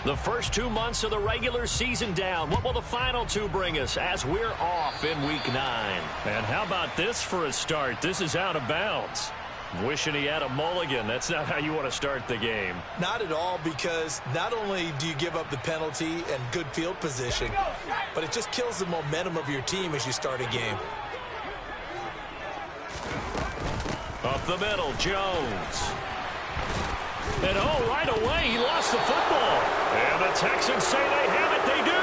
The first 2 months of the regular season down. What will the final 2 bring us as we're off in Week 9? And how about this for a start? This is out of bounds. Wishing he had a mulligan. That's not how you want to start the game. Not at all, because not only do you give up the penalty and good field position, but it just kills the momentum of your team as you start a game. Up the middle, Jones. And right away, he lost the football. And the Texans say they have it. They do.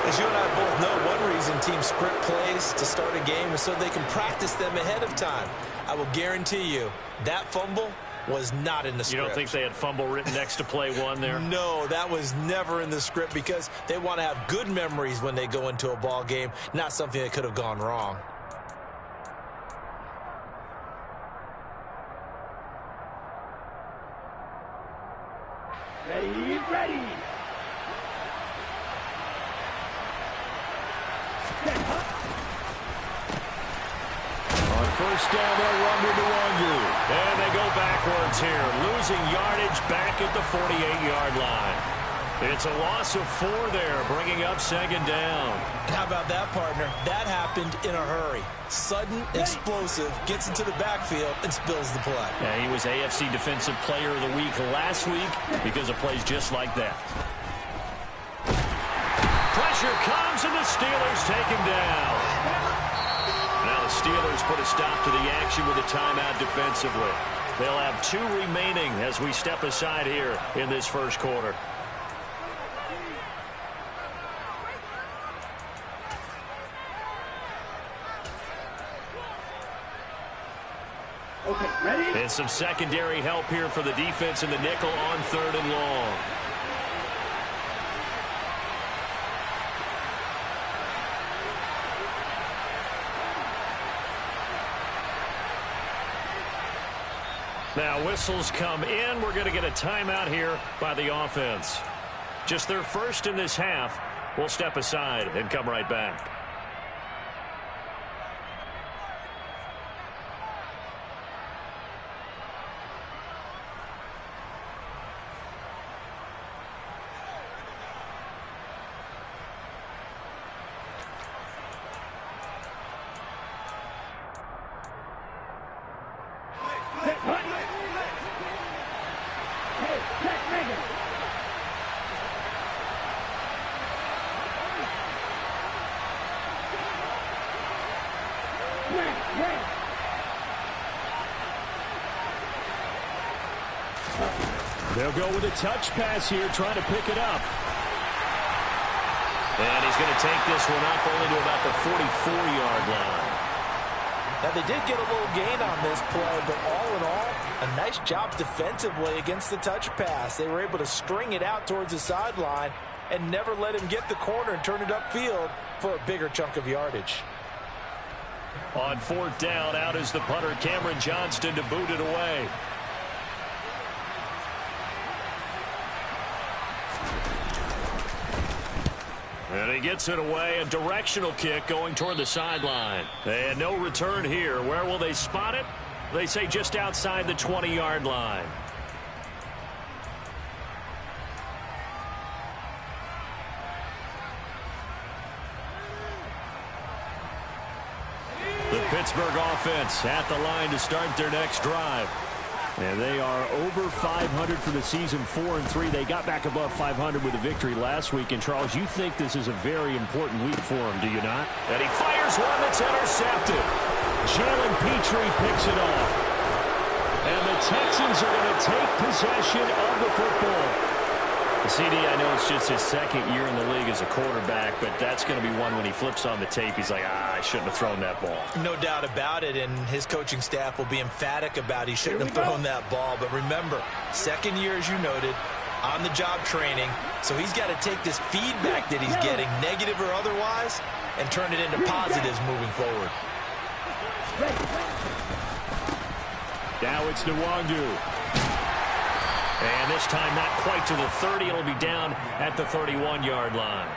As you and I both know, one reason teams script plays to start a game is so they can practice them ahead of time. I will guarantee you that fumble was not in the script. You don't think they had fumble written next to play 1 there? No, that was never in the script, because they want to have good memories when they go into a ball game, not something that could have gone wrong. Ready. On first down, they'll run to Nwangu. And they go backwards here, losing yardage back at the 48-yard line. It's a loss of 4 there, bringing up 2nd down. How about that, partner? That happened in a hurry. Sudden, explosive, gets into the backfield, and spills the play. Yeah, he was AFC Defensive Player of the Week last week because of plays just like that. Pressure comes, and the Steelers take him down. Now the Steelers put a stop to the action with a timeout defensively. They'll have 2 remaining as we step aside here in this first quarter. Okay, ready? And some secondary help here for the defense in the nickel on 3rd and long. Now whistles come in. We're going to get a timeout here by the offense. Just their first in this half. We'll step aside and come right back. They'll go with a touch pass here, trying to pick it up. And he's going to take this one up only to about the 44-yard line. Now, they did get a little gain on this play, but all in all, a nice job defensively against the touch pass. They were able to string it out towards the sideline and never let him get the corner and turn it upfield for a bigger chunk of yardage. On 4th down, out is the punter, Cameron Johnston, to boot it away. And he gets it away, a directional kick going toward the sideline. And no return here. Where will they spot it? They say just outside the 20-yard line. The Pittsburgh offense at the line to start their next drive. And they are over 500 for the season, 4-3. They got back above 500 with a victory last week. And, Charles, you think this is a very important week for them, do you not? And he fires one that's intercepted. Jalen Petrie picks it off. And the Texans are going to take possession of the football. CD, I know it's just his 2nd year in the league as a quarterback, but that's going to be one when he flips on the tape. He's like, I shouldn't have thrown that ball. No doubt about it, and his coaching staff will be emphatic about he shouldn't have thrown that ball. But remember, 2nd year, as you noted, on-the-job training, so he's got to take this feedback that he's getting, negative or otherwise, and turn it into positives moving forward. Now it's Nwangu. And this time not quite to the 30. It'll be down at the 31-yard line.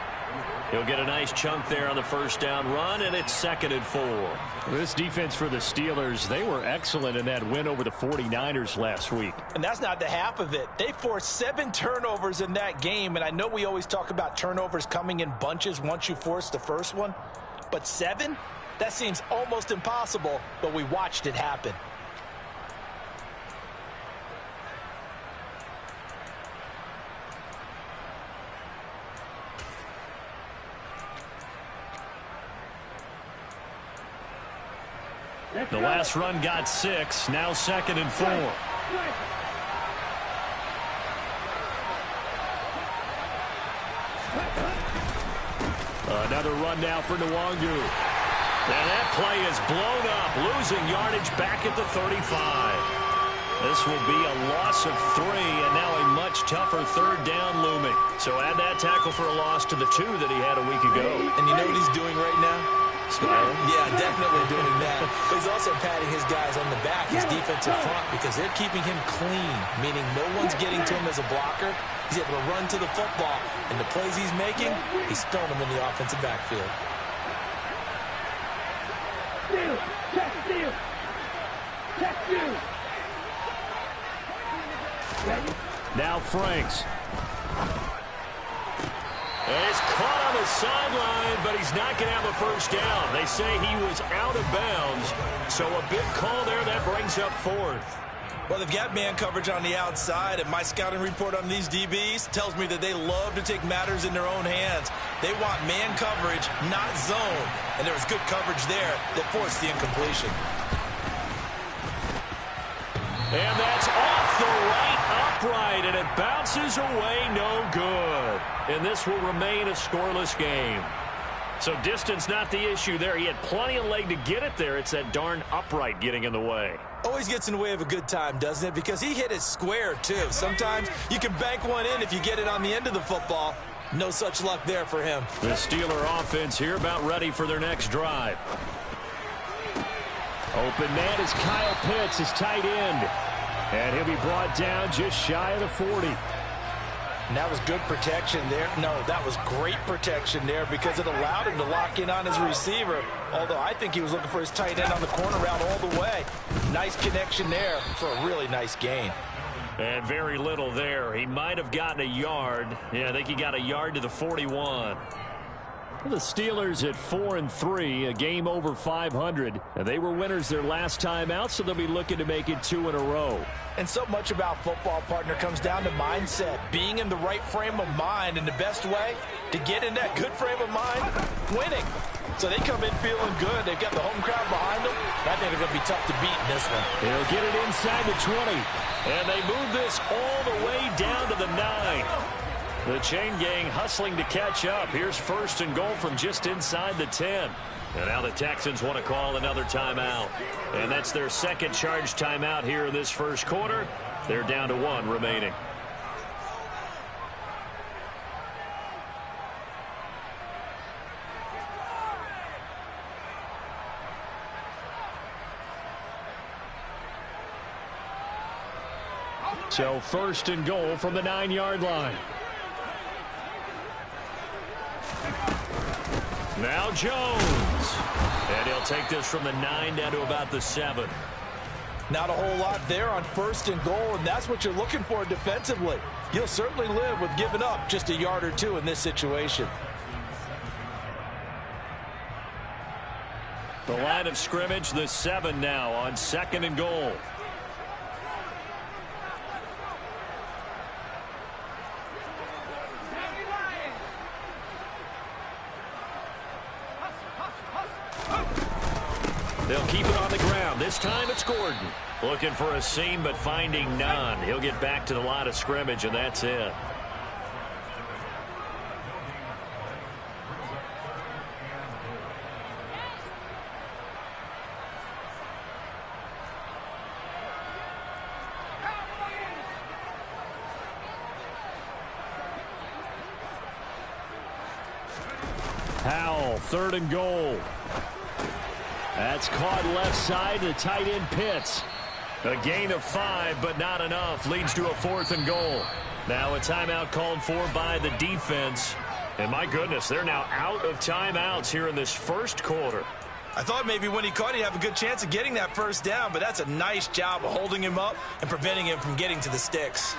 He'll get a nice chunk there on the first down run, and it's 2nd and 4. This defense for the Steelers, they were excellent in that win over the 49ers last week. And that's not the half of it. They forced 7 turnovers in that game, and I know we always talk about turnovers coming in bunches once you force the first one, but 7? That seems almost impossible, but we watched it happen. The last run got 6. Now 2nd and 4. Another run now for Nwangu. And that play is blown up, losing yardage back at the 35. This will be a loss of 3, and now a much tougher 3rd down looming. So add that tackle for a loss to the 2 that he had a week ago. And you know what he's doing right now? Smiling? Yeah, definitely doing that. But he's also patting his guys on the back, his defensive front, because they're keeping him clean, meaning no one's getting to him as a blocker. He's able to run to the football, and the plays he's making, he's throwing them in the offensive backfield. Now Franks. He's caught on the sideline, but he's not going to have a first down. They say he was out of bounds, so a big call there that brings up 4th. Well, they've got man coverage on the outside, and my scouting report on these DBs tells me that they love to take matters in their own hands. They want man coverage, not zone, and there was good coverage there that forced the incompletion. And that's off the right upright, and it bounces away, no good. And this will remain a scoreless game. So distance not the issue there. He had plenty of leg to get it there. It's that darn upright getting in the way. Always gets in the way of a good time, doesn't it? Because he hit it square, too. Sometimes you can bank one in if you get it on the end of the football. No such luck there for him. The Steeler offense here about ready for their next drive. Open man is Kyle Pitts, his tight end. And he'll be brought down just shy of the 40. And that was good protection there. No, that was great protection there because it allowed him to lock in on his receiver. Although I think he was looking for his tight end on the corner route all the way. Nice connection there for a really nice gain. And very little there. He might have gotten a yard. Yeah, I think he got a yard to the 41. The Steelers at 4-3, a game over 500. And they were winners their last time out, so they'll be looking to make it 2 in a row. And so much about football, partner, comes down to mindset. Being in the right frame of mind, and the best way to get in that good frame of mind, winning. So they come in feeling good. They've got the home crowd behind them. I think they're going to be tough to beat in this one. They'll get it inside the 20. And they move this all the way down to the 9. The chain gang hustling to catch up. Here's 1st and goal from just inside the 10. And now the Texans want to call another timeout. And that's their second charge timeout here in this first quarter. They're down to 1 remaining. So 1st and goal from the 9-yard line. Now Jones. And he'll take this from the 9 down to about the 7. Not a whole lot there on 1st and goal, and that's what you're looking for defensively. You'll certainly live with giving up just a yard or 2 in this situation. The line of scrimmage, the 7 now on 2nd and goal. They'll keep it on the ground. This time it's Gordon. Looking for a seam, but finding none. He'll get back to the line of scrimmage, and that's it. Howell, 3rd and goal. That's caught left side to tight end Pitts. A gain of 5, but not enough. Leads to a 4th and goal. Now a timeout called for by the defense. And my goodness, they're now out of timeouts here in this first quarter. I thought maybe when he caught it, he'd have a good chance of getting that first down, but that's a nice job of holding him up and preventing him from getting to the sticks.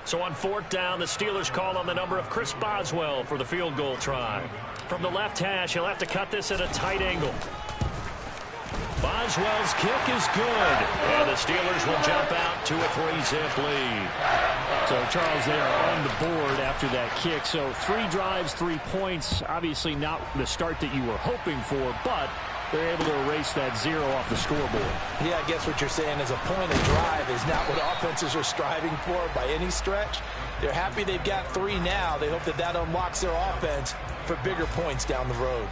So on fourth down, the Steelers call on the number of Chris Boswell for the field goal try. From the left hash, he'll have to cut this at a tight angle. Boswell's kick is good. And the Steelers will jump out to a 3-zip lead. So, Charles, they are on the board after that kick. So 3 drives, 3 points. Obviously not the start that you were hoping for, but they're able to erase that 0 off the scoreboard. Yeah, I guess what you're saying is a point of drive is not what offenses are striving for by any stretch. They're happy they've got 3 now. They hope that that unlocks their offense for bigger points down the road.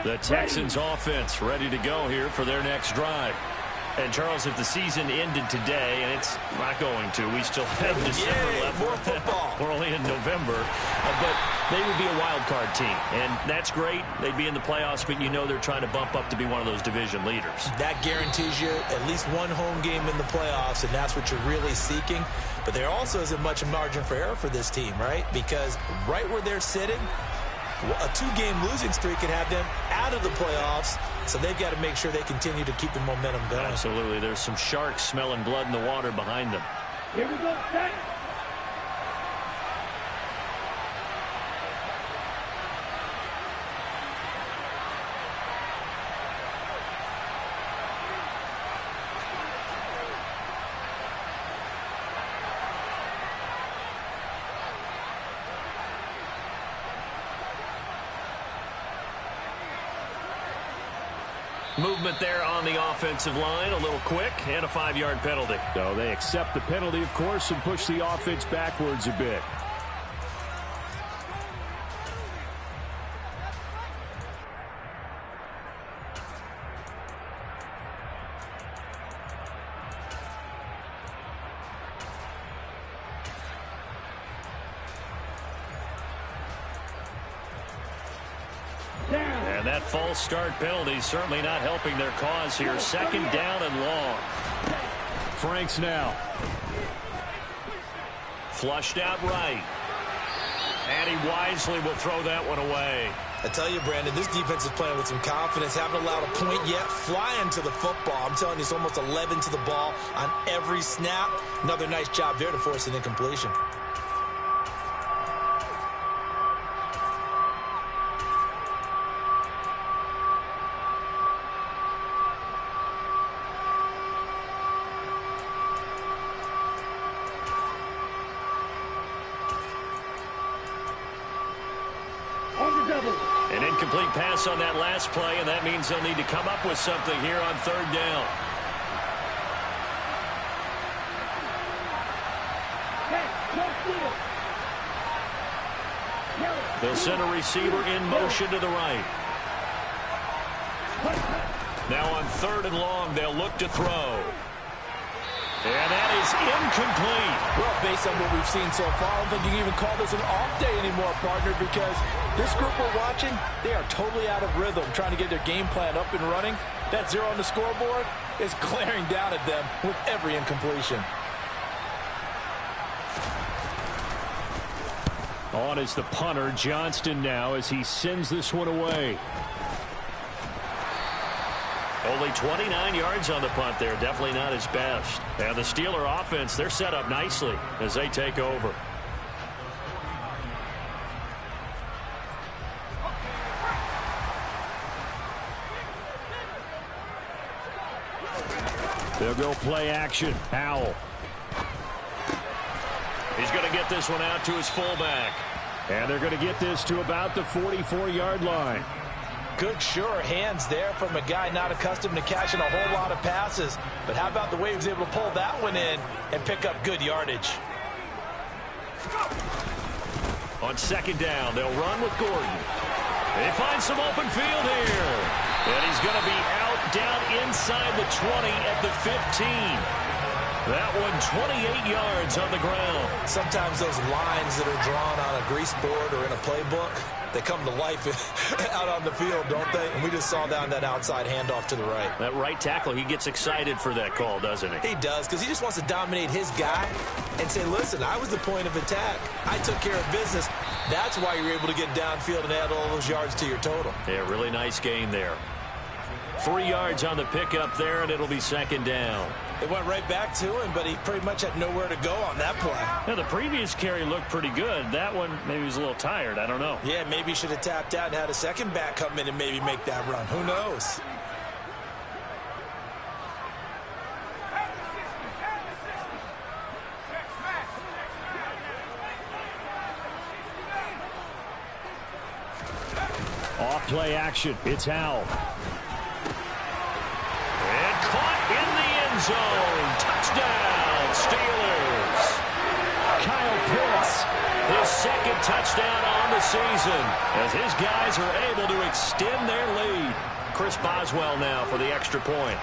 The Texans offense ready to go here for their next drive. And, Charles, if the season ended today, and it's not going to, we still have December left. More football. We're only in November. But they would be a wild card team. And that's great. They'd be in the playoffs, but you know they're trying to bump up to be one of those division leaders. That guarantees you at least one home game in the playoffs, and that's what you're really seeking. But there also isn't much margin for error for this team, right? Because right where they're sitting, a 2-game losing streak could have them out of the playoffs, so they've got to make sure they continue to keep the momentum going. Absolutely. There's some sharks smelling blood in the water behind them. Here we go, set. Movement there on the offensive line, a little quick, and a 5-yard penalty. So they accept the penalty, of course, and push the offense backwards a bit. And that false start penalty certainly not helping their cause here. 2nd down and long. Franks now. Flushed out right. And he wisely will throw that one away. I tell you, Brandon, this defense is playing with some confidence. Haven't allowed a point yet. Flying to the football. I'm telling you, it's almost 11 to the ball on every snap. Another nice job there to force an incompletion. An incomplete pass on that last play, and that means they'll need to come up with something here on 3rd down. They'll send a receiver in motion to the right. Now on 3rd and long, they'll look to throw. And that is incomplete. Well, based on what we've seen so far, I don't think you can even call this an off day anymore, partner, because this group we're watching, they are totally out of rhythm, trying to get their game plan up and running. That 0 on the scoreboard is glaring down at them with every incompletion. On is the punter, Johnston now, as he sends this one away. Only 29 yards on the punt there. Definitely not his best. And the Steeler offense, they're set up nicely as they take over. They'll go play action. HOU. He's going to get this one out to his fullback. And they're going to get this to about the 44-yard line. Good, sure hands there from a guy not accustomed to catching a whole lot of passes. But how about the way he was able to pull that one in and pick up good yardage? On 2nd down, they'll run with Gordon. They find some open field here. And he's going to be out down inside the 20 at the 15. That one 28 yards on the ground. Sometimes those lines that are drawn on a grease board or in a playbook, they come to life out on the field, don't they? And we just saw down that outside handoff to the right. That right tackle, he gets excited for that call, doesn't he? He does, because he just wants to dominate his guy and say, listen, I was the point of attack. I took care of business. That's why you're able to get downfield and add all those yards to your total. Yeah, really nice gain there. 3 yards on the pickup there, and it'll be second down. It went right back to him, but he pretty much had nowhere to go on that play. Yeah, the previous carry looked pretty good. That one, maybe he was a little tired. I don't know. Yeah, maybe he should have tapped out and had a second back come in and maybe make that run. Who knows? Off play action. It's HOU. And caught in the end zone. Touchdown, Steelers. Kyle Pitts. His second touchdown on the season as his guys are able to extend their lead. Chris Boswell now for the extra point.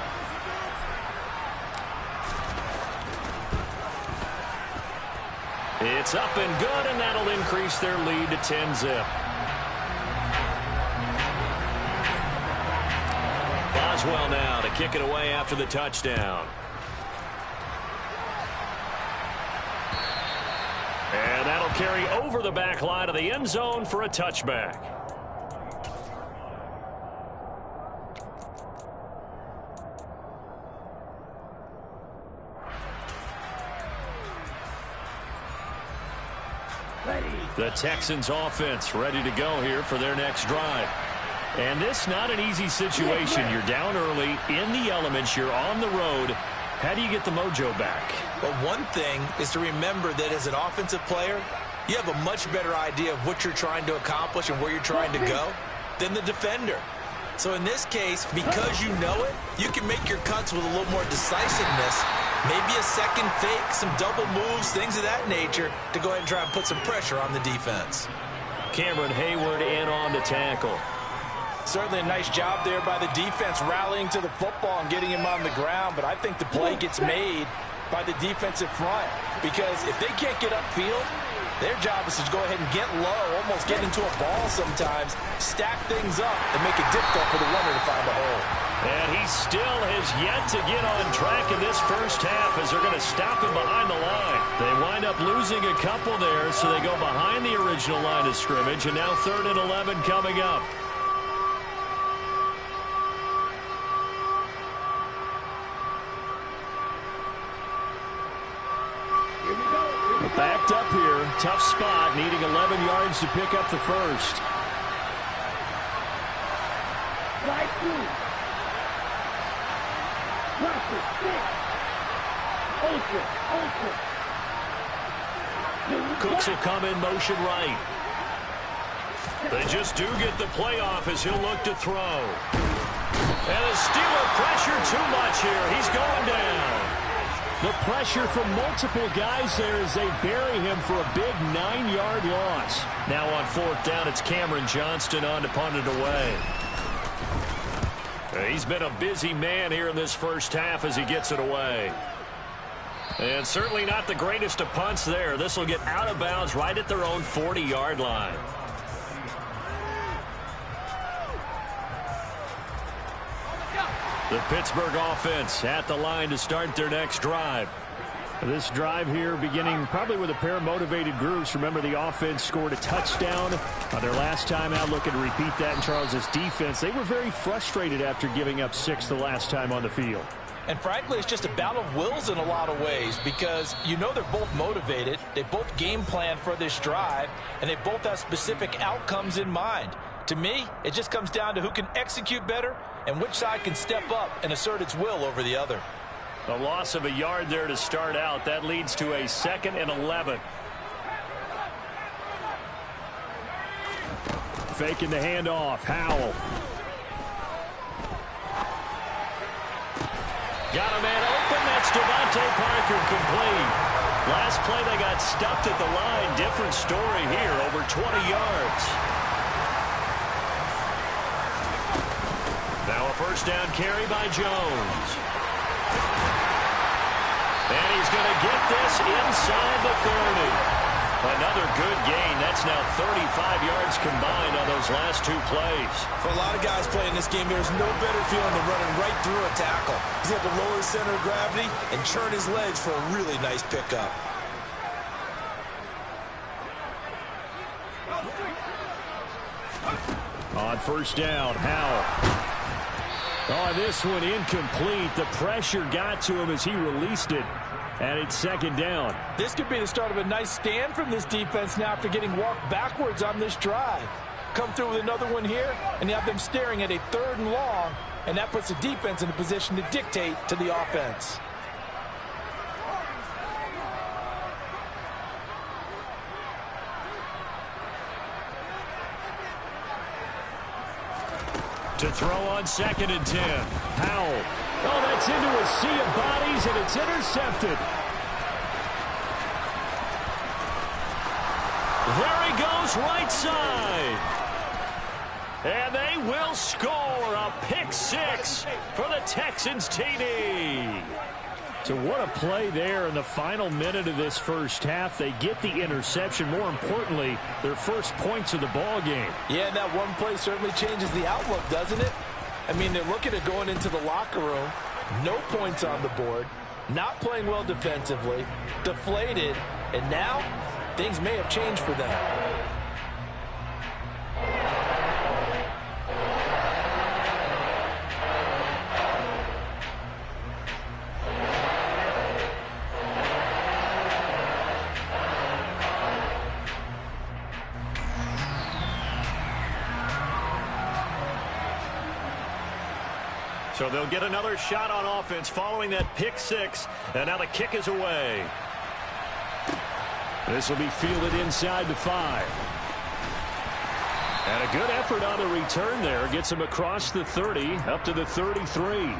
It's up and good, and that'll increase their lead to 10-zip. Boswell now to kick it away after the touchdown. And that'll carry over the back line of the end zone for a touchback. The Texans offense ready to go here for their next drive. And this not an easy situation. You're down early, in the elements, you're on the road. How do you get the mojo back? Well, one thing is to remember that as an offensive player, you have a much better idea of what you're trying to accomplish and where you're trying to go than the defender. So in this case, because you know it, you can make your cuts with a little more decisiveness. Maybe a second fake, some double moves, things of that nature to go ahead and try and put some pressure on the defense. Cameron Hayward in on the tackle. Certainly a nice job there by the defense rallying to the football and getting him on the ground, but I think the play gets made by the defensive front because if they can't get upfield, their job is to go ahead and get low, almost get into a ball sometimes, stack things up, and make it difficult for the runner to find a hole. And he still has yet to get on track in this first half as they're going to stop him behind the line. They wind up losing a couple there, so they go behind the original line of scrimmage, and now 3rd and 11 coming up. Backed up here. Tough spot. Needing 11 yards to pick up the first. Cooks will come in motion right. They just do get the playoff as he'll look to throw. And the Steeler pressure too much here. He's going down. The pressure from multiple guys there as they bury him for a big 9-yard loss. Now on 4th down, it's Cameron Johnston on to punt it away. He's been a busy man here in this first half as he gets it away. And certainly not the greatest of punts there. This will get out of bounds right at their own 40-yard line. The Pittsburgh offense at the line to start their next drive. This drive here beginning probably with a pair of motivated groups. Remember, the offense scored a touchdown on their last time out. Looking to repeat that in Charles's defense. They were very frustrated after giving up 6 the last time on the field. And frankly, it's just a battle of wills in a lot of ways because you know they're both motivated. They both game plan for this drive, and they both have specific outcomes in mind. To me, it just comes down to who can execute better and which side can step up and assert its will over the other. A loss of a yard there to start out. That leads to a 2nd and 11. Faking the handoff. Howell. Got a man open. That's Devontae Parker complete. Last play they got stuffed at the line. Different story here. Over 20 yards. Now a first down carry by Jones. And he's going to get this inside the 30. Another good gain. That's now 35 yards combined on those last two plays. For a lot of guys playing this game, there's no better feeling than running right through a tackle. He's able to lower his center of gravity and churn his legs for a really nice pickup. On first down, HOU. Oh, this one incomplete. The pressure got to him as he released it. And it's second down. This could be the start of a nice stand from this defense now after getting walked backwards on this drive. Come through with another one here, and you have them staring at a 3rd and long, and that puts the defense in a position to dictate to the offense. To throw on 2nd and 10. HOU. Oh, that's into a sea of bodies, and it's intercepted. There he goes, right side. And they will score a pick 6 for the Texans TD. So what a play there in the final minute of this first half. They get the interception. More importantly, their first points of the ball game. Yeah, and that one play certainly changes the outlook, doesn't it? I mean, they're looking at going into the locker room. No points on the board. Not playing well defensively. Deflated. And now, things may have changed for them. So they'll get another shot on offense following that pick 6. And now the kick is away. This will be fielded inside the 5. And a good effort on the return there. Gets him across the 30, up to the 33.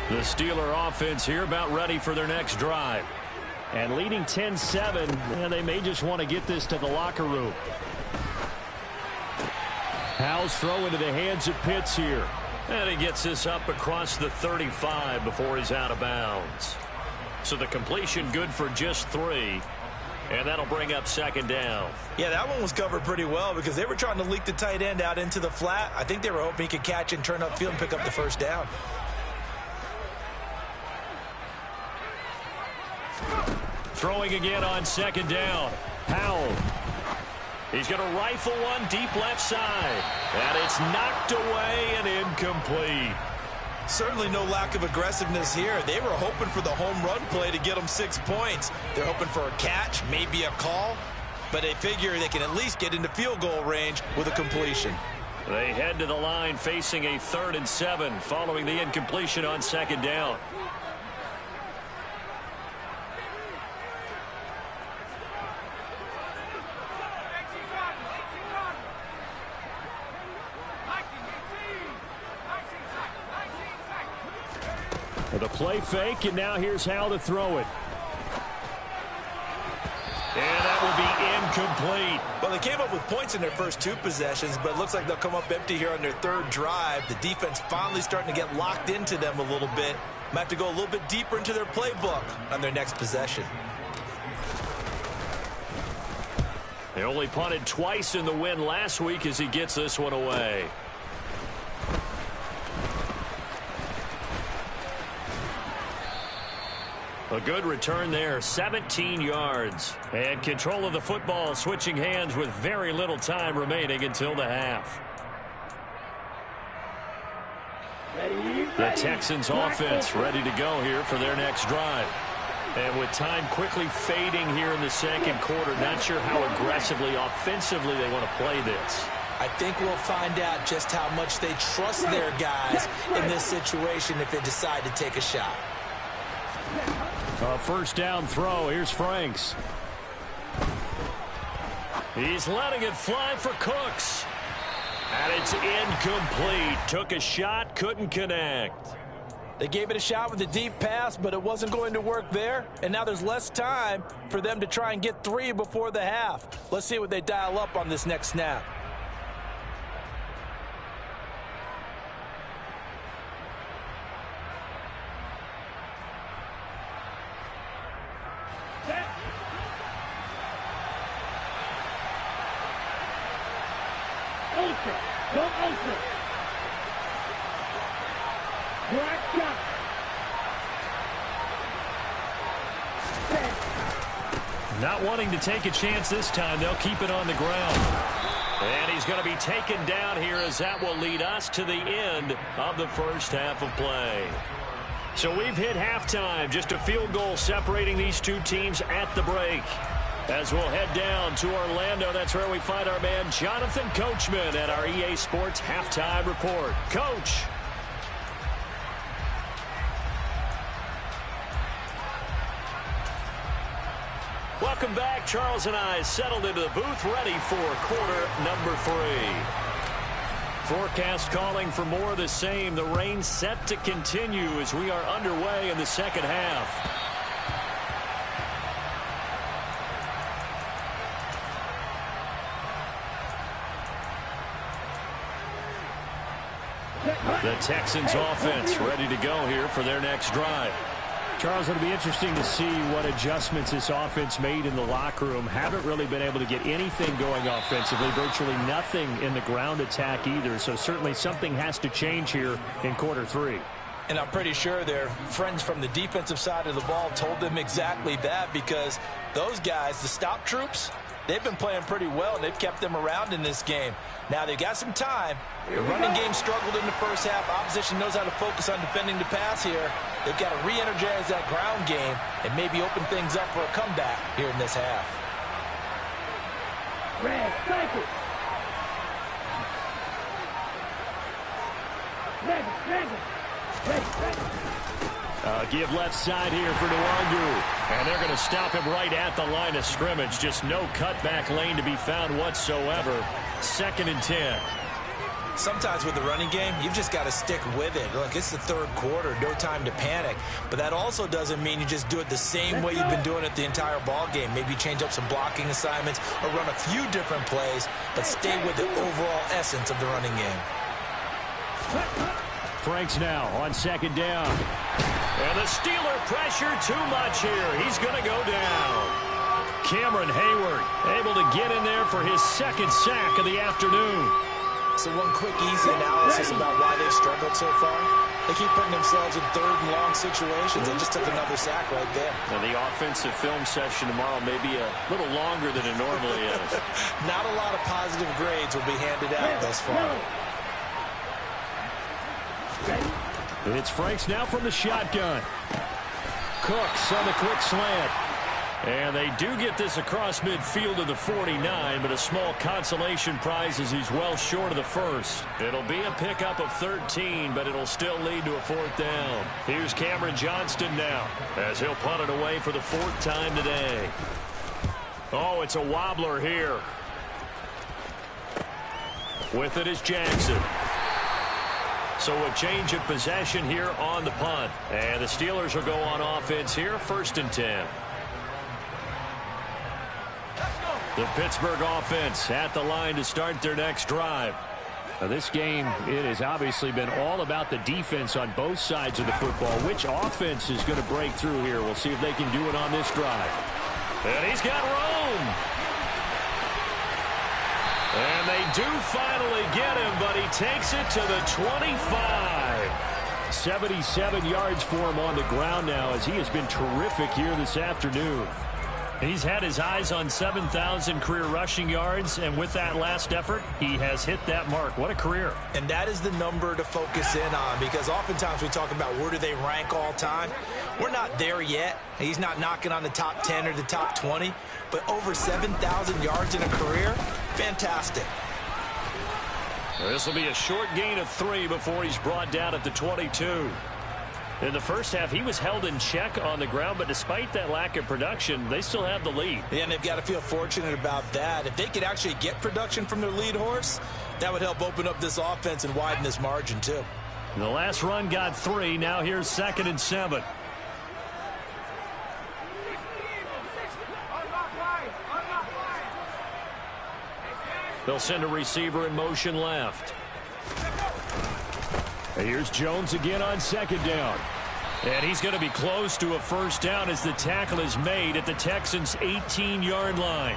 The Steeler offense here about ready for their next drive. And leading 10-7, and they may just want to get this to the locker room. HOU's throw into the hands of Pitts here. And he gets this up across the 35 before he's out of bounds. So the completion good for just 3. And that'll bring up second down. Yeah, that one was covered pretty well because they were trying to leak the tight end out into the flat. I think they were hoping he could catch and turn upfield and pick up the first down. Throwing again on second down. HOU. He's going to rifle one deep left side. And it's knocked away and incomplete. Certainly no lack of aggressiveness here. They were hoping for the home run play to get them 6 points. They're hoping for a catch, maybe a call. But they figure they can at least get into field goal range with a completion. They head to the line facing a 3rd and 7 following the incompletion on second down. The play fake, and now here's HOU to throw it. And that will be incomplete. Well, they came up with points in their first 2 possessions, but it looks like they'll come up empty here on their 3rd drive. The defense finally starting to get locked into them a little bit. Might have to go a little bit deeper into their playbook on their next possession. They only punted twice in the win last week as he gets this one away. A good return there, 17 yards. And control of the football, switching hands with very little time remaining until the half. The Texans offense ready to go here for their next drive. And with time quickly fading here in the second quarter, not sure how aggressively, offensively they want to play this. I think we'll find out just how much they trust their guys in this situation if they decide to take a shot. First down throw. Here's Franks. He's letting it fly for Cooks. And it's incomplete. Took a shot, couldn't connect. They gave it a shot with a deep pass, but it wasn't going to work there. And now there's less time for them to try and get 3 before the half. Let's see what they dial up on this next snap. Not wanting to take a chance this time, they'll keep it on the ground. And he's going to be taken down here as that will lead us to the end of the first half of play. So we've hit halftime, just a field goal separating these two teams at the break. As we'll head down to Orlando, that's where we find our man Jonathan Coachman at our EA Sports Halftime Report. Coach. Welcome back. Charles and I settled into the booth, ready for quarter number 3. Forecast calling for more of the same. The rain set to continue as we are underway in the second half. The Texans offense ready to go here for their next drive. Charles, it'll be interesting to see what adjustments this offense made in the locker room. Haven't really been able to get anything going offensively, virtually nothing in the ground attack either. So certainly something has to change here in quarter 3. And I'm pretty sure their friends from the defensive side of the ball told them exactly that, because those guys, the stop troops, they've been playing pretty well, and they've kept them around in this game. Now they've got some time. The running game struggled in the first half. Opposition knows how to focus on defending the pass here. They've got to re-energize that ground game and maybe open things up for a comeback here in this half. Red, cycle. Give left side here for Nwangu. And they're going to stop him right at the line of scrimmage. Just no cutback lane to be found whatsoever. 2nd and 10. Sometimes with the running game, you've just got to stick with it. Look, it's the third quarter, no time to panic. But that also doesn't mean you just do it the same way you've been doing it the entire ball game. Maybe change up some blocking assignments or run a few different plays, but stay with the overall essence of the running game. Franks now on 2nd down. And the Steeler pressure too much here. He's going to go down. Cameron Hayward able to get in there for his 2nd sack of the afternoon. So one quick, easy analysis about why they've struggled so far. They keep putting themselves in 3rd and long situations. They just took another sack right there. Now the offensive film session tomorrow may be a little longer than it normally is. Not a lot of positive grades will be handed out thus far. It's Franks now from the shotgun. Cooks on the quick slant. And they do get this across midfield to the 49, but a small consolation prize as he's well short of the first. It'll be a pickup of 13, but it'll still lead to a 4th down. Here's Cameron Johnston now as he'll punt it away for the 4th time today. Oh, it's a wobbler here. With it is Jackson. So a change of possession here on the punt. And the Steelers will go on offense here, 1st and 10. The Pittsburgh offense at the line to start their next drive. Now this game, it has obviously been all about the defense on both sides of the football. Which offense is going to break through here? We'll see if they can do it on this drive. And he's got room. And they do finally get him, but he takes it to the 25. 77 yards for him on the ground now, as he has been terrific here this afternoon. He's had his eyes on 7,000 career rushing yards, and with that last effort, he has hit that mark. What a career. And that is the number to focus in on, because oftentimes we talk about where do they rank all time. We're not there yet. He's not knocking on the top 10 or the top 20, but over 7,000 yards in a career, fantastic. This will be a short gain of 3 before he's brought down at the 22. In the first half, he was held in check on the ground, but despite that lack of production, they still have the lead. Yeah, and they've got to feel fortunate about that. If they could actually get production from their lead horse, that would help open up this offense and widen this margin, too. The last run got 3. Now here's 2nd and 7. They'll send a receiver in motion left. Here's Jones again on 2nd down. And he's going to be close to a first down as the tackle is made at the Texans' 18-yard line.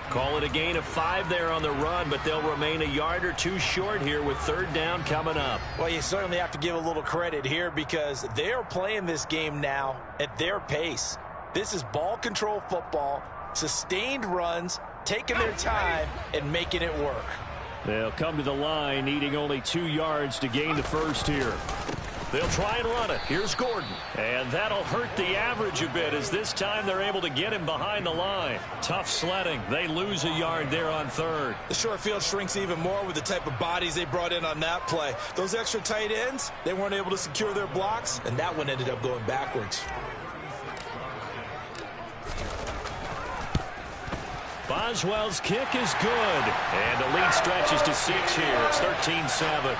Call it a gain of 5 there on the run, but they'll remain a yard or 2 short here with 3rd down coming up. Well, you certainly have to give a little credit here because they're playing this game now at their pace. This is ball control football, sustained runs, taking their time and making it work. They'll come to the line, needing only 2 yards to gain the first here. They'll try and run it. Here's Gordon. And that'll hurt the average a bit as this time they're able to get him behind the line. Tough sledding. They lose a yard there on 3rd. The short field shrinks even more with the type of bodies they brought in on that play. Those extra tight ends, they weren't able to secure their blocks, and that one ended up going backwards. Boswell's kick is good. And the lead stretches to 6 here. It's 13-7.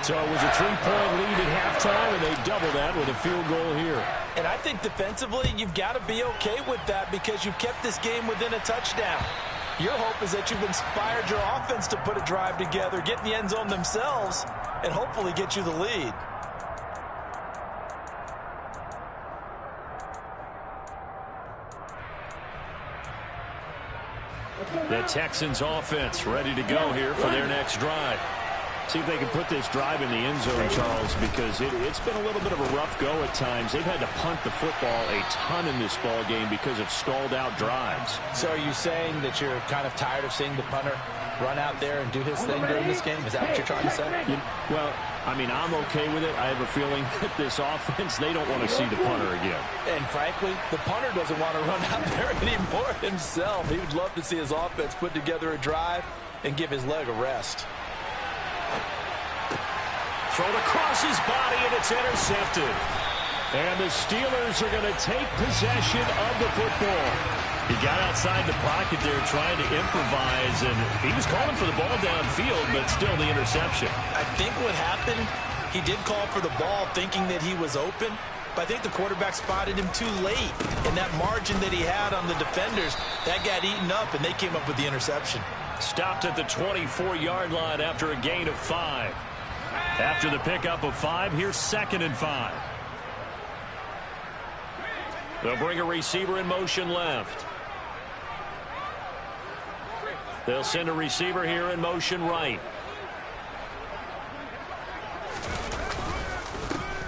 So it was a 3-point lead at halftime, and they double that with a field goal here. And I think defensively, you've got to be okay with that because you've kept this game within a touchdown. Your hope is that you've inspired your offense to put a drive together, get in the end zone themselves, and hopefully get you the lead. The Texans offense ready to go here for their next drive. See if they can put this drive in the end zone, Charles, because it's been a little bit of a rough go at times. They've had to punt the football a ton in this ball game because of stalled out drives. So are you saying that you're kind of tired of seeing the punter run out there and do his thing during this game? Is that what you're trying to say? Well, I mean, I'm okay with it. I have a feeling that this offense, they don't want to see the punter again. And frankly, the punter doesn't want to run out there anymore himself. He would love to see his offense put together a drive and give his leg a rest. Thrown across his body, and it's intercepted. And the Steelers are going to take possession of the football. He got outside the pocket there trying to improvise, and he was calling for the ball downfield, but still the interception. I think what happened, he did call for the ball thinking that he was open, but I think the quarterback spotted him too late. And that margin that he had on the defenders, that got eaten up, and they came up with the interception. Stopped at the 24-yard line after a gain of 5. After the pickup of 5, here's 2nd and 5. They'll bring a receiver in motion left. They'll send a receiver here in motion right.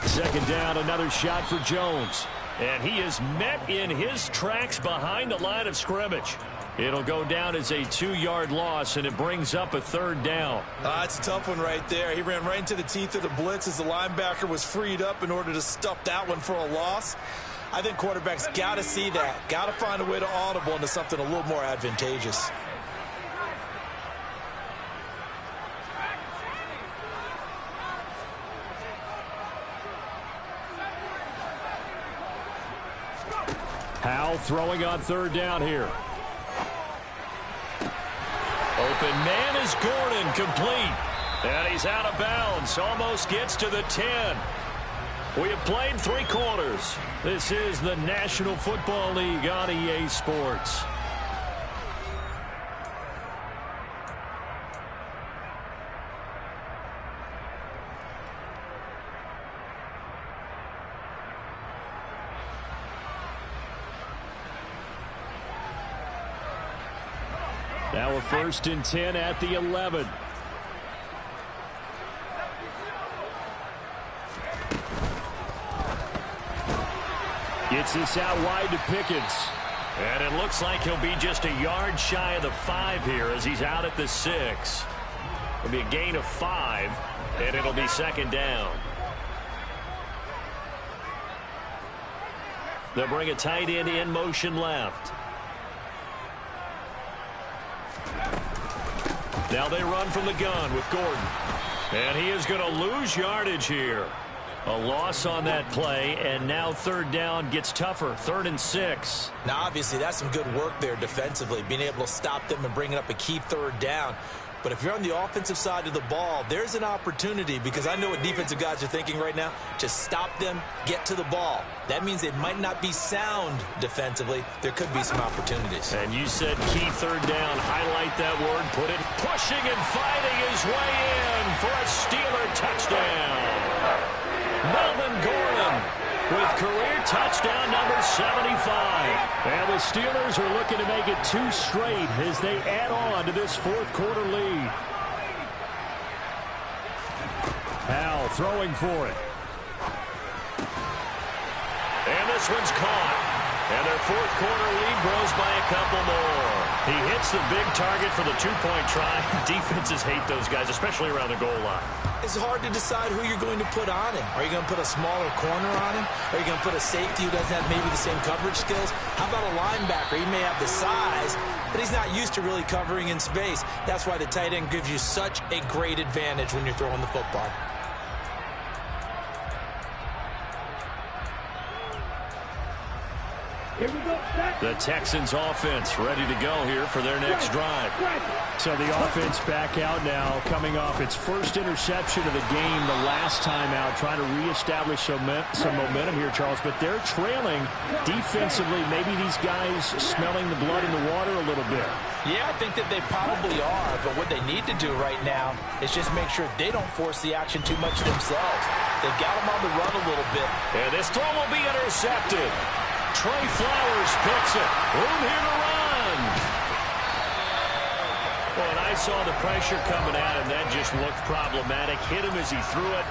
2nd down, another shot for Jones. And he is met in his tracks behind the line of scrimmage. It'll go down as a 2-yard loss, and it brings up a 3rd down. It's a tough one right there. He ran right into the teeth of the blitz as the linebacker was freed up in order to stuff that one for a loss. I think quarterbacks got to see that. Got to find a way to audible into something a little more advantageous. HOU throwing on 3rd down here. Open man is Gordon, complete. And he's out of bounds, almost gets to the 10. We have played 3 quarters. This is the National Football League on EA Sports. Now a 1st and 10 at the 11. Gets this out wide to Pickens. And it looks like he'll be just a yard shy of the 5 here as he's out at the 6. It'll be a gain of 5, and it'll be 2nd down. They'll bring a tight end in motion left. Now they run from the gun with Gordon. And he is going to lose yardage here. A loss on that play, and now 3rd down gets tougher. 3rd and 6. Now, obviously, that's some good work there defensively, being able to stop them and bringing up a key 3rd down. But if you're on the offensive side of the ball, there's an opportunity, because I know what defensive guys are thinking right now. Just stop them, get to the ball. That means they might not be sound defensively. There could be some opportunities. And you said key third down. Highlight that word. Put it pushing and fighting his way in for a Steeler touchdown. Melvin Gordon with career touchdown number 75. And the Steelers are looking to make it 2 straight as they add on to this fourth quarter lead. HOU throwing for it. And this one's caught. And their fourth quarter lead grows by a couple more. He hits the big target for the 2-point try. Defenses hate those guys, especially around the goal line. It's hard to decide who you're going to put on him. Are you going to put a smaller corner on him? Are you going to put a safety who doesn't have maybe the same coverage skills? How about a linebacker? He may have the size, but he's not used to really covering in space. That's why the tight end gives you such a great advantage when you're throwing the football. The Texans offense ready to go here for their next drive. So the offense back out now, coming off its first interception of the game the last time out, trying to reestablish some momentum here, Charles. But they're trailing defensively. Maybe these guys smelling the blood in the water a little bit. Yeah, I think that they probably are. But what they need to do right now is just make sure they don't force the action too much themselves. They've got them on the run a little bit. And this throw will be intercepted. Trey Flowers picks it. Room here to run. Well, and I saw the pressure coming at him. That just looked problematic. Hit him as he threw it,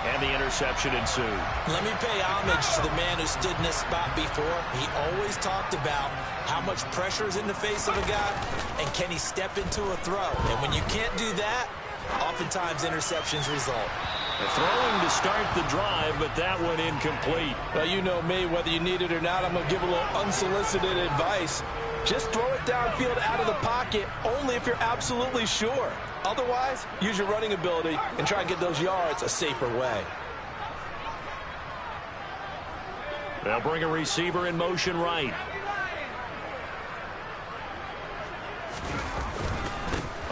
and the interception ensued. Let me pay homage to the man who stood in this spot before. He always talked about how much pressure is in the face of a guy, and can he step into a throw. And when you can't do that, oftentimes interceptions result. Throwing to start the drive, but that one incomplete. Well, you know me, whether you need it or not, I'm going to give a little unsolicited advice. Just throw it downfield out of the pocket only if you're absolutely sure. Otherwise, use your running ability and try and get those yards a safer way. They'll bring a receiver in motion right.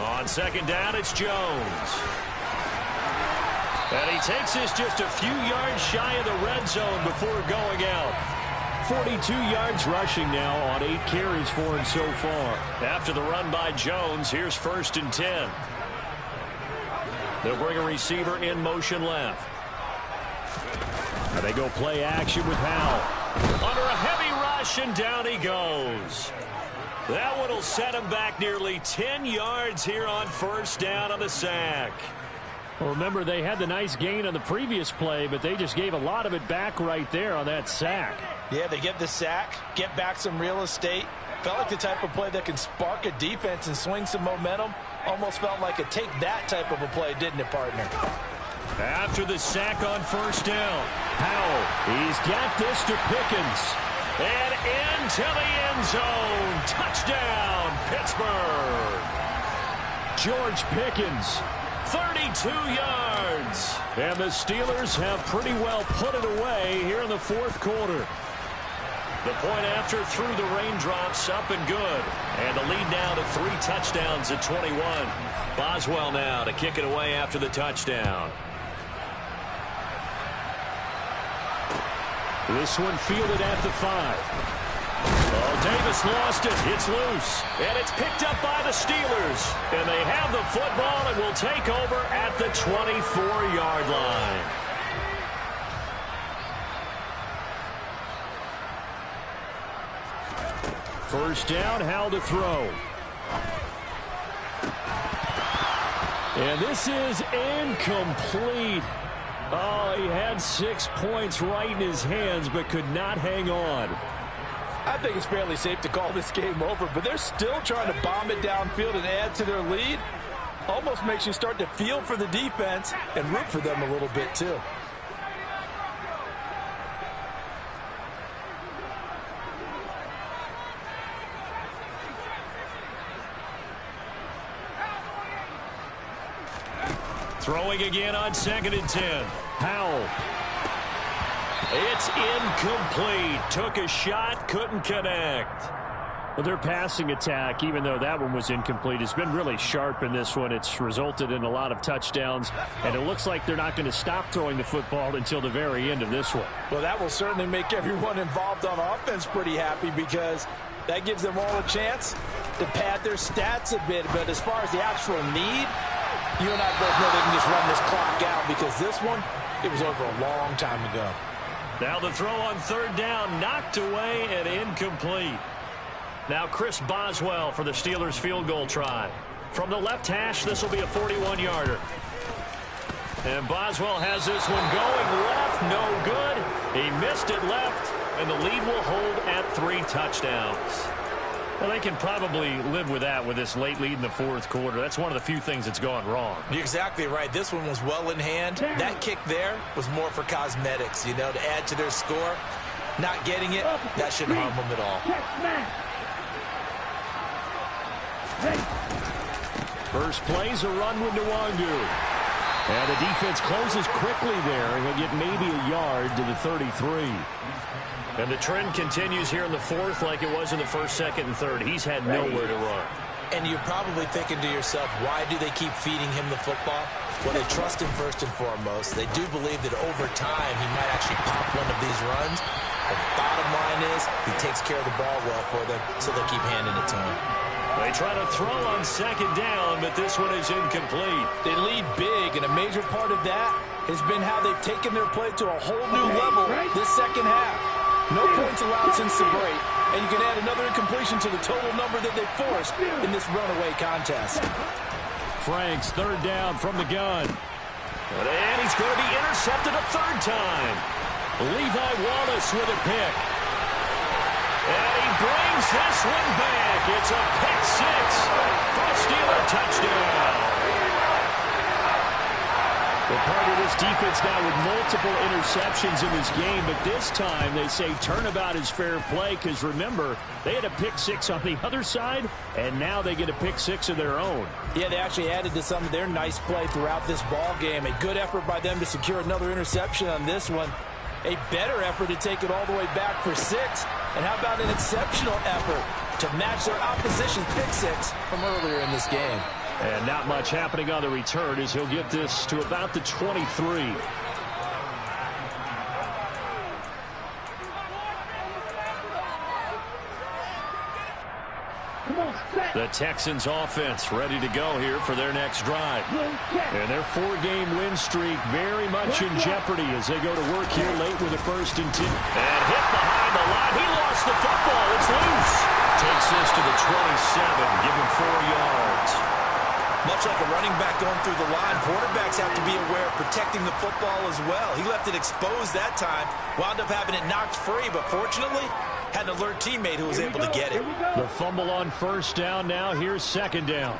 On second down, it's Jones. And he takes this just a few yards shy of the red zone before going out. 42 yards rushing now on 8 carries for him so far. After the run by Jones, here's 1st and 10. They'll bring a receiver in motion left. And they go play action with HOU. Under a heavy rush, and down he goes. That one will set him back nearly 10 yards here on 1st down on the sack. Well, remember, they had the nice gain on the previous play, but they just gave a lot of it back right there on that sack. Yeah, they get the sack, get back some real estate. Felt like the type of play that can spark a defense and swing some momentum. Almost felt like a take that type of a play, didn't it, partner? After the sack on 1st down, HOU, he's got this to Pickens. And into the end zone. Touchdown, Pittsburgh. George Pickens. 32 yards. And the Steelers have pretty well put it away here in the fourth quarter. The point after through the raindrops, up and good. And the lead now to 3 touchdowns at 21. Boswell now to kick it away after the touchdown. This one fielded at the 5. Oh, Davis lost it. It's loose. And it's picked up by the Steelers. And they have the football and will take over at the 24-yard line. First down, HOU to throw. And this is incomplete. Oh, he had 6 points right in his hands, but could not hang on. I think it's fairly safe to call this game over, but they're still trying to bomb it downfield and add to their lead. Almost makes you start to feel for the defense and root for them a little bit, too. Throwing again on 2nd and 10. HOU. It's incomplete. Took a shot, couldn't connect. Well, their passing attack, even though that one was incomplete, has been really sharp in this one. It's resulted in a lot of touchdowns, and it looks like they're not going to stop throwing the football until the very end of this one. Well, that will certainly make everyone involved on offense pretty happy because that gives them all a chance to pad their stats a bit. But as far as the actual need, you and I both know they can just run this clock out because this one, it was over a long time ago. Now the throw on third down, knocked away and incomplete. Now Chris Boswell for the Steelers field goal try. From the left hash, this will be a 41-yarder. And Boswell has this one going left, no good. He missed it left, and the lead will hold at 3 touchdowns. Well, they can probably live with that with this late lead in the fourth quarter. That's one of the few things that's gone wrong. You're exactly right. This one was well in hand. That kick there was more for cosmetics, you know, to add to their score. Not getting it, that shouldn't harm them at all. First play's a run with Nwangu. And the defense closes quickly there, and he'll get maybe a yard to the 33. And the trend continues here in the fourth like it was in the first, second, and third. He's had nowhere to run. And you're probably thinking to yourself, why do they keep feeding him the football? Well, they trust him first and foremost. They do believe that over time he might actually pop one of these runs. The bottom line is he takes care of the ball well for them, so they'll keep handing it to him. They try to throw on second down, but this one is incomplete. They lead big, and a major part of that has been how they've taken their play to a whole new level this second half. No points allowed since the break, and you can add another incompletion to the total number that they forced in this runaway contest. Franks, third down from the gun. And he's going to be intercepted a third time. Levi Wallace with a pick. And he brings this one back. It's a pick six for a Steeler touchdown. Well, part of this defense now with multiple interceptions in this game, but this time they say turnabout is fair play because, remember, they had a pick six on the other side, and now they get a pick six of their own. Yeah, they actually added to some of their nice play throughout this ball game. A good effort by them to secure another interception on this one. A better effort to take it all the way back for 6. And how about an exceptional effort to match their opposition's pick six from earlier in this game? And not much happening on the return as he'll get this to about the 23. The Texans offense ready to go here for their next drive. And their 4-game win streak very much in jeopardy as they go to work here late with a 1st and 10. And hit behind the line. He lost the football. It's loose. Takes this to the 27. Give him 4 yards. Much like a running back going through the line, quarterbacks have to be aware of protecting the football as well. He left it exposed that time, wound up having it knocked free, but fortunately had an alert teammate who was able to get it. The fumble on 1st down now. Here's 2nd down.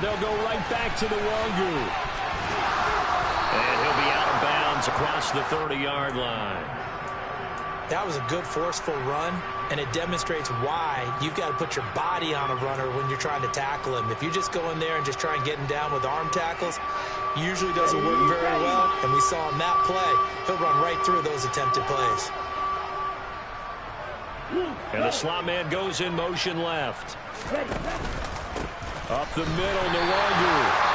They'll go right back to the Nwangu. And he'll be out of bounds across the 30-yard line. That was a good forceful run, and it demonstrates why you've got to put your body on a runner when you're trying to tackle him. If you just go in there and just try and get him down with arm tackles, usually doesn't work very well, and we saw on that play, he'll run right through those attempted plays. And the slot man goes in motion left. Up the middle, Nwangu.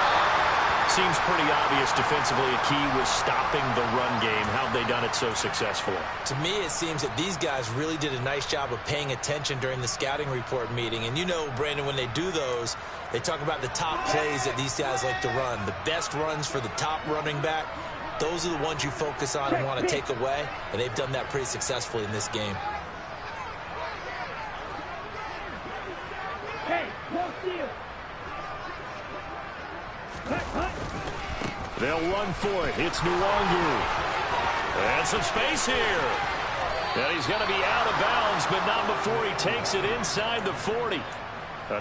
Seems pretty obvious defensively a key was stopping the run game. How have they done it so successfully? To me, it seems that these guys really did a nice job of paying attention during the scouting report meeting. And you know, Brandon, when they do those, they talk about the top plays that these guys like to run. The best runs for the top running back, those are the ones you focus on and want to take away. And they've done that pretty successfully in this game. They'll run for it. It's Nwangu. And some space here. And he's going to be out of bounds, but not before he takes it inside the 40.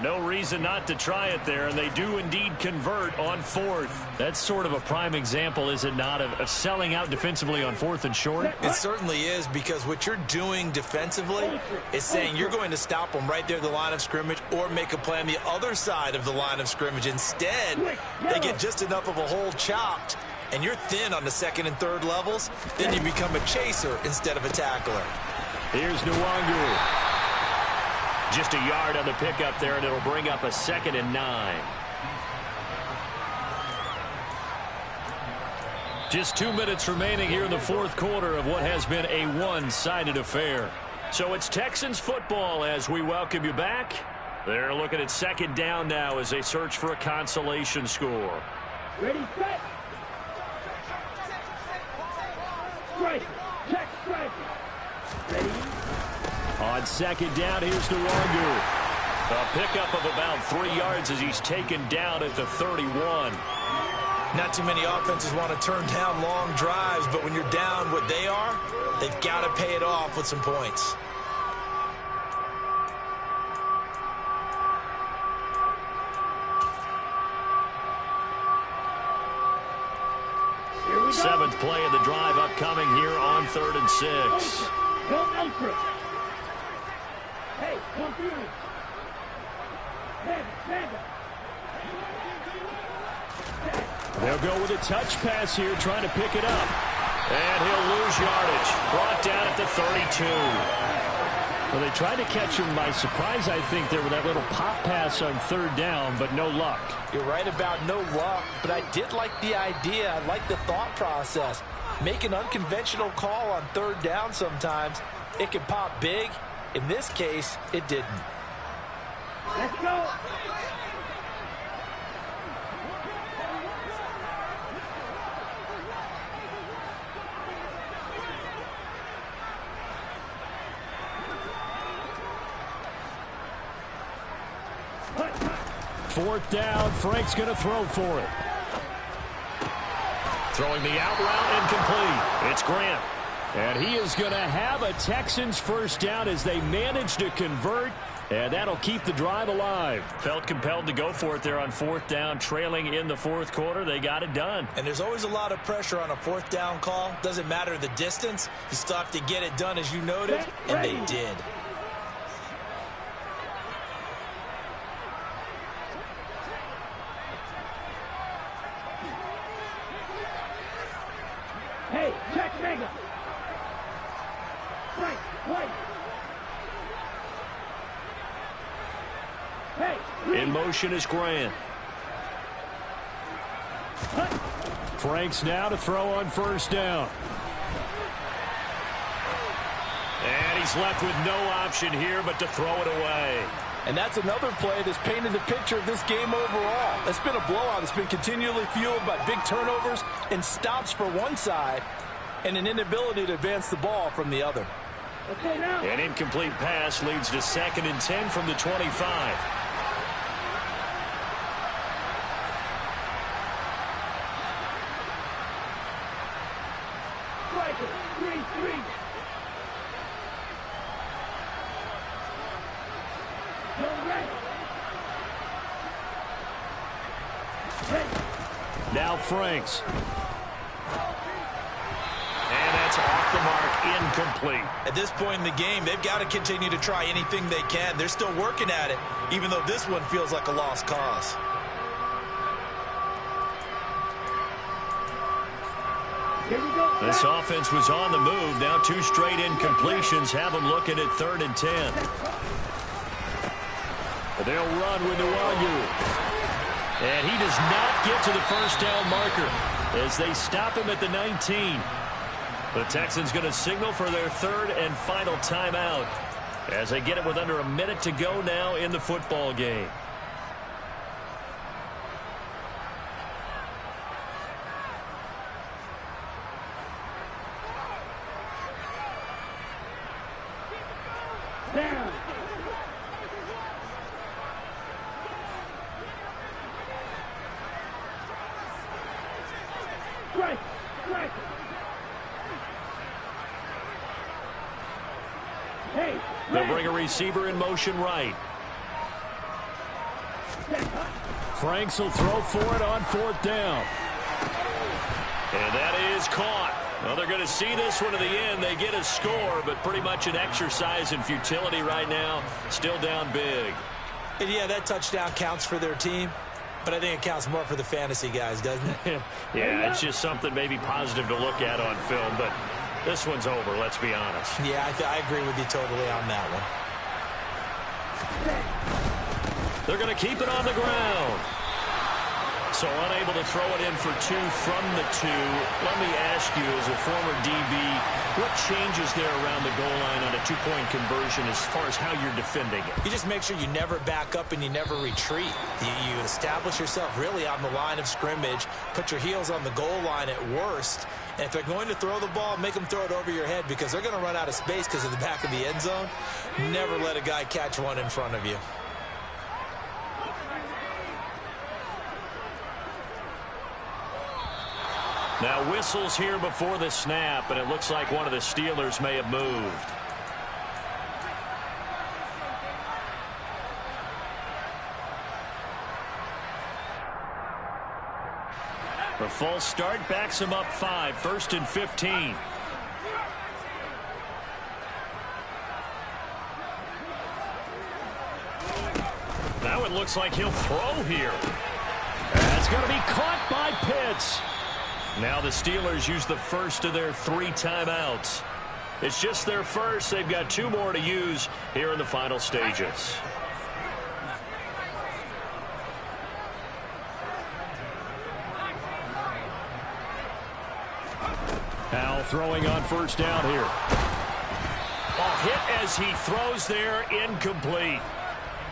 No reason not to try it there, and they do indeed convert on 4th. That's sort of a prime example, is it not, of selling out defensively on 4th and short? It certainly is, because what you're doing defensively is saying you're going to stop them right there at the line of scrimmage or make a play on the other side of the line of scrimmage. Instead, they get just enough of a hole chopped, and you're thin on the second and third levels, then you become a chaser instead of a tackler. Here's Nwangu. Just a yard on the pickup there, and it'll bring up a 2nd and 9. Just 2 minutes remaining here in the fourth quarter of what has been a one-sided affair. So it's Texans football as we welcome you back. They're looking at 2nd down now as they search for a consolation score. Ready, set. Strike. Check, strike. Ready. On 2nd down, here's Nwangu. A pickup of about 3 yards as he's taken down at the 31. Not too many offenses want to turn down long drives, but when you're down what they are, they've got to pay it off with some points. Seventh play of the drive upcoming here on 3rd and 6. Go ultra. Hey, come through. Stand up. They'll go with a touch pass here, trying to pick it up. And he'll lose yardage. Brought down at the 32. Well, they tried to catch him by surprise, I think, there with that little pop pass on 3rd down, but no luck. You're right about no luck, but I did like the idea. I like the thought process. Make an unconventional call on 3rd down sometimes. It can pop big. In this case, it didn't. Let's go. Fourth down, Frank's going to throw for it. Throwing the out route, incomplete. It's Grant. And he is going to have a Texans first down as they manage to convert, and that'll keep the drive alive. Felt compelled to go for it there on 4th down, trailing in the fourth quarter. They got it done. And there's always a lot of pressure on a 4th down call. Doesn't matter the distance. You still have to get it done, as you noted, and they did. Hey, check mega. Right, right. Hey. In motion is Grant. Frank's now to throw on 1st down. And he's left with no option here but to throw it away. And that's another play that's painted the picture of this game overall. It's been a blowout. It's been continually fueled by big turnovers and stops for one side and an inability to advance the ball from the other. Okay, now. An incomplete pass leads to 2nd and 10 from the 25. Striker, 3-3. Now Franks. And that's off the mark, incomplete. At this point in the game, they've got to continue to try anything they can. They're still working at it, even though this one feels like a lost cause. Here we go. This offense was on the move. Now 2 straight incompletions have them looking at 3rd and 10. They'll run with Nwangu. And he does not get to the first down marker as they stop him at the 19. The Texans going to signal for their 3rd and final timeout as they get it with under a minute to go now in the football game. Down. Strike, strike. Hey, They'll bring a receiver in motion right. Franks will throw for it on 4th down. And that is caught. Well, they're going to see this one to the end. They get a score, but pretty much an exercise in futility right now. Still down big. And yeah, that touchdown counts for their team. But I think it counts more for the fantasy guys, doesn't it? Yeah, it's just something maybe positive to look at on film, but this one's over, let's be honest. Yeah, I agree with you totally on that one. They're going to keep it on the ground. So unable to throw it in for two from the two. Let me ask you, as a former DB, what changes there around the goal line on a two-point conversion as far as how you're defending it? You just make sure you never back up and you never retreat. You establish yourself really on the line of scrimmage, put your heels on the goal line at worst, and if they're going to throw the ball, make them throw it over your head because they're going to run out of space because of the back of the end zone. Never let a guy catch one in front of you. Now whistles here before the snap, and it looks like one of the Steelers may have moved. The false start backs him up 5, 1st and 15. Now it looks like he'll throw here. That's going to be caught by Pitts. Now the Steelers use the first of their 3 timeouts. It's just their first. They've got 2 more to use here in the final stages. Now throwing on first down here. A hit as he throws there, incomplete.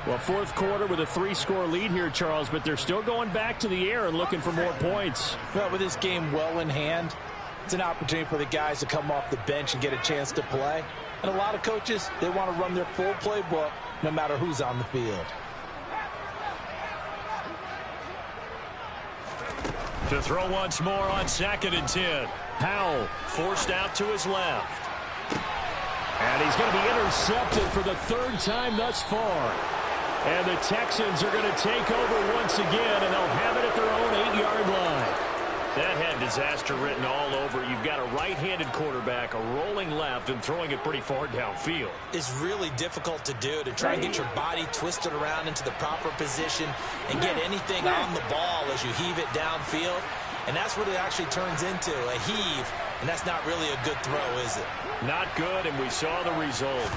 Well, fourth quarter with a 3-score lead here, Charles, but they're still going back to the air and looking for more points. Well, with this game well in hand, it's an opportunity for the guys to come off the bench and get a chance to play. And a lot of coaches, they want to run their full playbook no matter who's on the field. To throw once more on 2nd and 10. HOU forced out to his left. And he's going to be intercepted for the 3rd time thus far. And the Texans are going to take over once again, and they'll have it at their own 8-yard line. That had disaster written all over. You've got a right-handed quarterback, a rolling left, and throwing it pretty far downfield. It's really difficult to do, to try and get your body twisted around into the proper position and get anything on the ball as you heave it downfield. And that's what it actually turns into, a heave. And that's not really a good throw, is it? Not good, and we saw the result.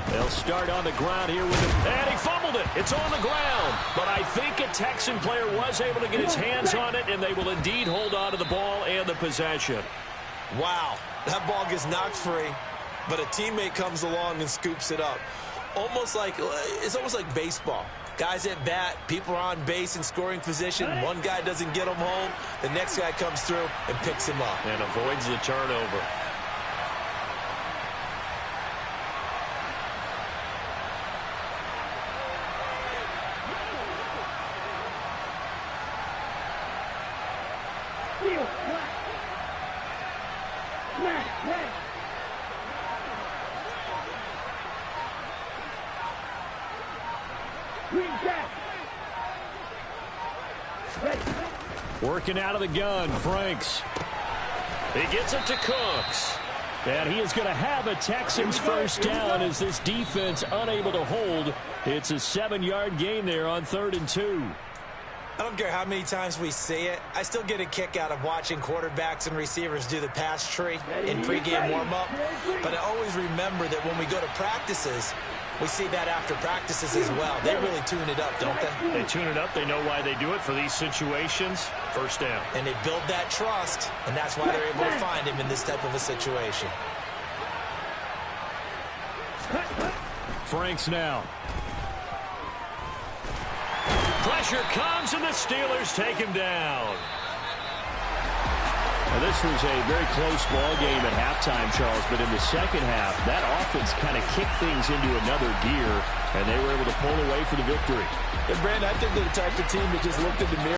They'll start on the ground here with him. And he fumbled it. It's on the ground. But I think a Texan player was able to get his hands on it, and they will indeed hold on to the ball and the possession. Wow, that ball gets knocked free, but a teammate comes along and scoops it up. It's almost like baseball. Guys at bat, people are on base in scoring position. One guy doesn't get him home. The next guy comes through and picks him up. And avoids the turnover. Working out of the gun, Franks. He gets it to Cooks. And he is going to have a Texans first down as this defense unable to hold. It's a 7-yard gain there on 3rd and 2. I don't care how many times we see it. I still get a kick out of watching quarterbacks and receivers do the pass tree in pregame warm-up. But I always remember that when we go to practices, we see that after practices as well. They really tune it up, don't they? They tune it up. They know why they do it for these situations. First down. And they build that trust, and that's why they're able to find him in this type of a situation. Franks now. Pressure comes, and the Steelers take him down. Now, this was a very close ball game at halftime, Charles, but in the second half, that offense kind of kicked things into another gear, and they were able to pull away for the victory. And, Brandon, I think they're the type of team that just looked in the mirror